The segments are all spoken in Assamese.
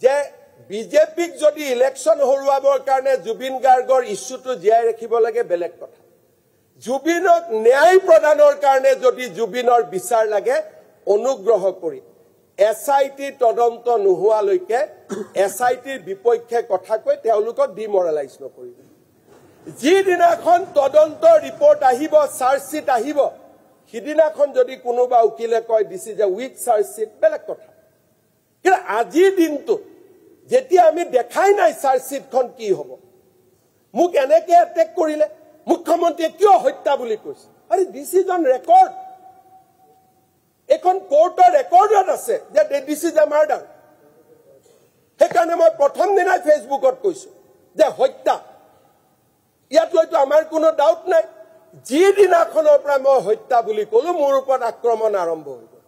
যে বিজেপিক যদি ইলেকশন হৰুৱাবৰ কাৰণে জুবিন গাৰ্গৰ ইস্যুটো জীয়াই ৰাখিব লাগে বেলেগ কথা জুবিনক ন্যায় প্ৰদানৰ কাৰণে যদি জুবিনৰ বিচাৰ লাগে অনুগ্ৰহ কৰি এসআইটি তদন্ত নোহোৱালৈকে এসআইটিৰ বিপক্ষে কথা কৈ তেওঁলোকক ডিমৰালাইজ নকৰিব যিদিনাখন তদন্ত ৰিপৰ্ট আহিব চাৰ্জশিট আহিব সিদিনাখন যদি কোনোবা উকিলে কয় দিস ইজ এ উইক চাৰ্জশিট বেলেগ কথা কিন্তু আজি দিনটো যেতিয়া আমি দেখাই নাই চাৰ্জশিটখন কি হ'ব মোক এনেকে এটেক কৰিলে মুখ্যমন্ত্ৰীয়ে কিয় হত্যা বুলি কৈছে আৰে দিস ইজ অন ৰেকৰ্ড এখন কোৰ্টৰ ৰেকৰ্ডত আছে যে দিস ইজ এ মাৰ্ডাৰ সেইকাৰণে মই প্ৰথম দিনাই ফেচবুকত কৈছো যে হত্যা ইয়াত লৈতো আমাৰ কোনো ডাউট নাই যিদিনাখনৰ পৰা মই হত্যা বুলি কলো মোৰ ওপৰত আক্ৰমণ আৰম্ভ হৈ গ'ল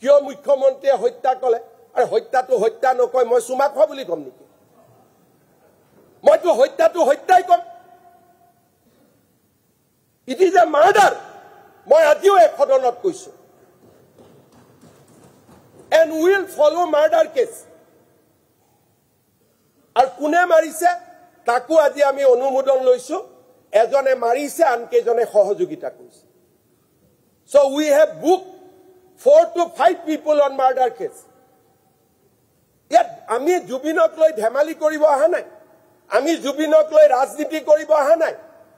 কিয় মুখ্যমন্ত্ৰীয়ে হত্যা কলে আৰু হত্যাটো হত্যা নকয় মই চুমা খোৱা বুলি কম নেকি মইতো হত্যাটো হত্যাই কম ইট ইজ এ মাৰ্ডাৰ মই আজিও এক সদনত কৈছো and will follow murder case আৰু কোনে মাৰিছে তাকো আজি আমি অনুমোদন লৈছো এজনে মাৰিছে আনকেজনে সহযোগিতা কৰিছে so we have booked 4 to 5 people on murder case ইয়াত আমি জুবিনক লৈ ধেমালি কৰিব অহা নাই আমি জুবিনক লৈ ৰাজনীতি কৰিব অহা নাই